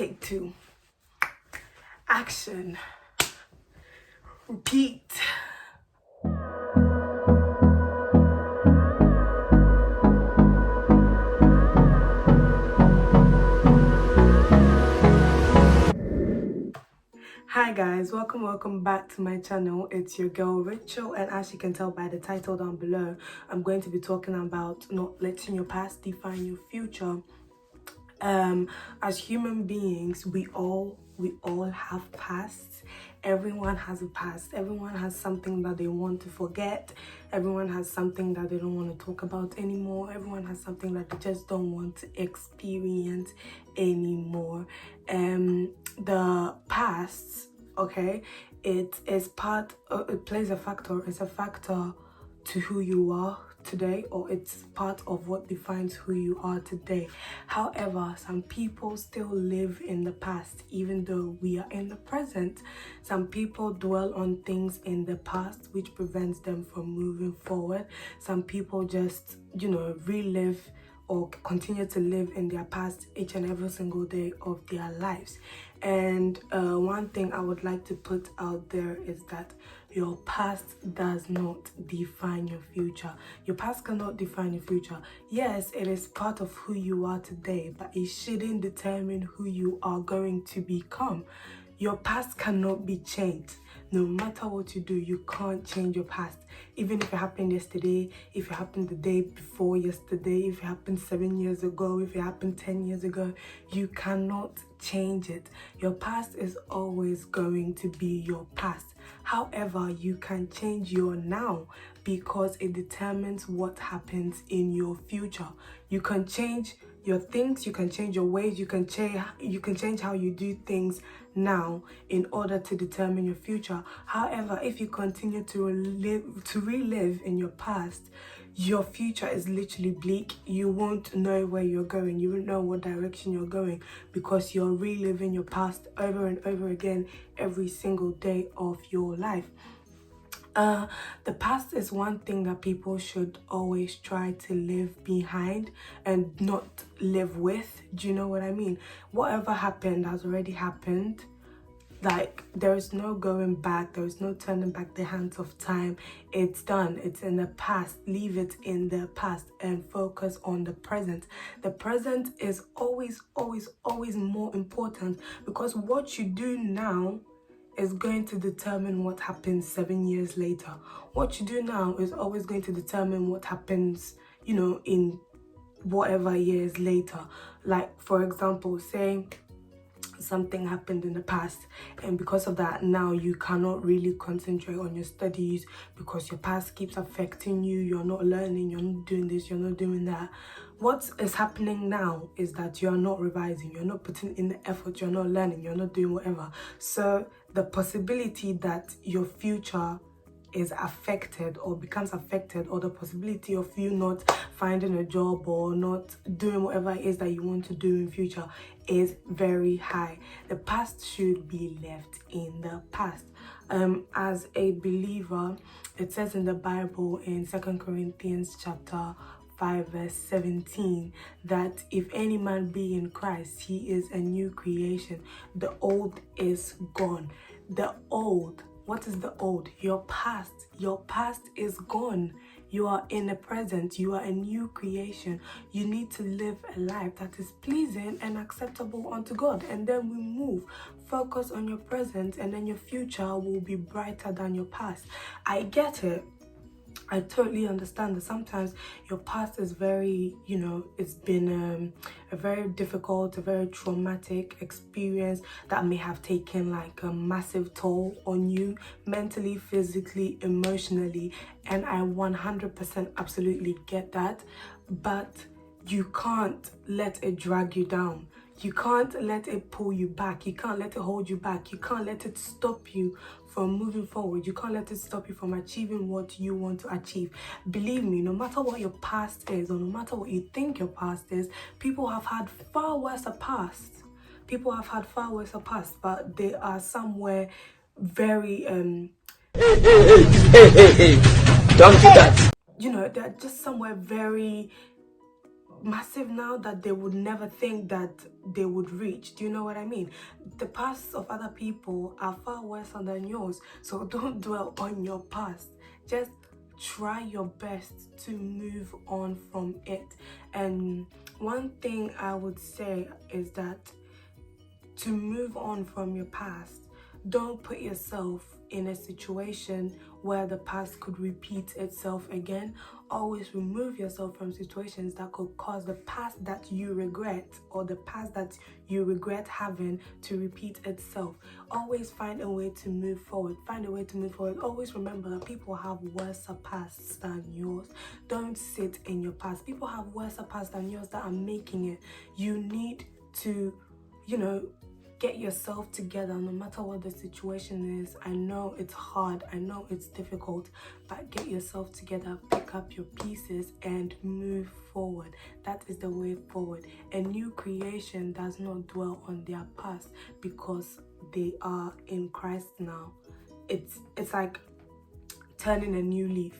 Take two. Action. Repeat. Hi guys, welcome back to my channel. It's your girl Rachel, and as you can tell by the title down below, I'm going to be talking about not letting your past define your future. As human beings, we all have pasts. Everyone has a past. Everyone has something that they want to forget. Everyone has something that they don't want to talk about anymore. Everyone has something that they just don't want to experience anymore. The past, okay, it plays a factor. It's a factor to who you are today, or it's part of what defines who you are today. However, some people still live in the past even though we are in the present. Some people dwell on things in the past which prevents them from moving forward. Some people just, relive or continue to live in their past each and every single day of their lives. And one thing I would like to put out there is that your past does not define your future. Your past cannot define your future. Yes, it is part of who you are today, but it shouldn't determine who you are going to become. Your past cannot be changed. No matter what you do, you can't change your past. Even if it happened yesterday, if it happened the day before yesterday, if it happened 7 years ago, if it happened 10 years ago, you cannot change it. Your past is always going to be your past. However, you can change your now because it determines what happens in your future. You can change your things, you can change your ways, you can change how you do things now in order to determine your future. However, if you continue to relive in your past, your future is literally bleak. You won't know where you're going. You won't know what direction you're going because you're reliving your past over and over again every single day of your life. The past is one thing that people should always try to live behind and not live with. Do you know what I mean? Whatever happened has already happened. Like, there is no going back, there is no turning back the hands of time. It's done, it's in the past. Leave it in the past and focus on the present. The present is always more important because what you do now is going to determine what happens 7 years later. What you do now is always going to determine what happens, in whatever years later. Like, for example, say something happened in the past, and because of that now you cannot really concentrate on your studies because your past keeps affecting you. You're not learning, you're not doing this, you're not doing that. What is happening now is that you're not revising, you're not putting in the effort, you're not learning, you're not doing whatever. So the possibility that your future is affected or becomes affected, or the possibility of you not finding a job or not doing whatever it is that you want to do in future is very high. The past should be left in the past. As a believer, it says in the Bible in 2 Corinthians chapter 5 verse 17 that if any man be in Christ, he is a new creation. The old is gone. The old, what is the old? Your past. Your past is gone. You are in the present. You are a new creation. You need to live a life that is pleasing and acceptable unto God. And then we move. Focus on your present, and then your future will be brighter than your past. I get it. I totally understand that sometimes your past is very, it's been a very difficult, a very traumatic experience that may have taken like a massive toll on you mentally, physically, emotionally. And I 100% absolutely get that. But you can't let it drag you down. You can't let it pull you back. You can't let it hold you back. You can't let it stop you from moving forward. You can't let it stop you from achieving what you want to achieve. Believe me, no matter what your past is, or no matter what you think your past is, people have had far worse a past. People have had far worse a past, but they are somewhere very Hey, don't do that. they're just somewhere very massive now that they would never think that they would reach. Do you know what I mean? The pasts of other people are far worse than yours, so don't dwell on your past. Just try your best to move on from it. And one thing I would say is that to move on from your past, don't put yourself in a situation where the past could repeat itself again. Always remove yourself from situations that could cause the past that you regret, or the past that you regret having, to repeat itself. Always find a way to move forward. Find a way to move forward. Always remember that people have worse pasts than yours. Don't sit in your past. People have worse pasts than yours that are making it. You need to, get yourself together no matter what the situation is. I know it's hard, I know it's difficult, but get yourself together, pick up your pieces and move forward. That is the way forward. A new creation does not dwell on their past because they are in Christ now. It's like turning a new leaf.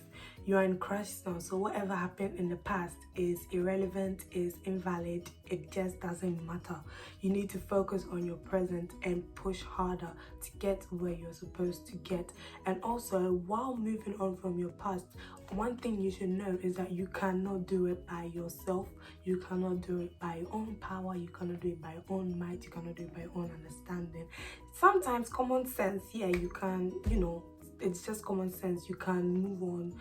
You are in Christ now, so whatever happened in the past is irrelevant, is invalid. It just doesn't matter. You need to focus on your present and push harder to get where you're supposed to get. And also, while moving on from your past, one thing you should know is that you cannot do it by yourself. You cannot do it by your own power. You cannot do it by your own might. You cannot do it by your own understanding. Sometimes common sense, yeah, you can, it's just common sense. You can move on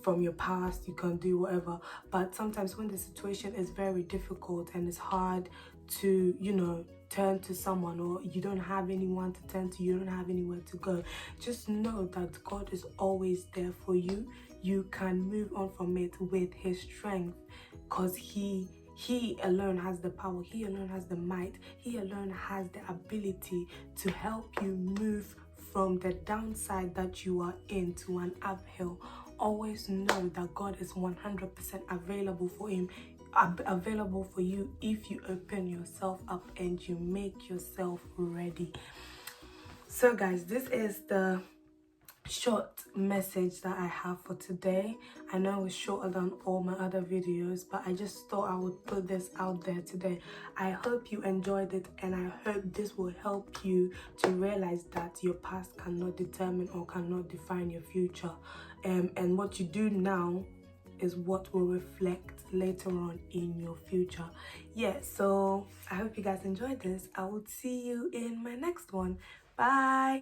from your past, you can do whatever, but sometimes when the situation is very difficult and it's hard to turn to someone, or you don't have anyone to turn to, you don't have anywhere to go, just know that God is always there for you. You can move on from it with his strength, because he alone has the power, he alone has the might, he alone has the ability to help you move from the downside that you are in to an uphill. Always know that God is 100% available for you if you open yourself up and you make yourself ready. So guys, this is the short message that I have for today. I know it was shorter than all my other videos, but I just thought I would put this out there today. I hope you enjoyed it, and I hope this will help you to realize that your past cannot determine or cannot define your future, and what you do now is what will reflect later on in your future. So I hope you guys enjoyed this. I will see you in my next one. Bye.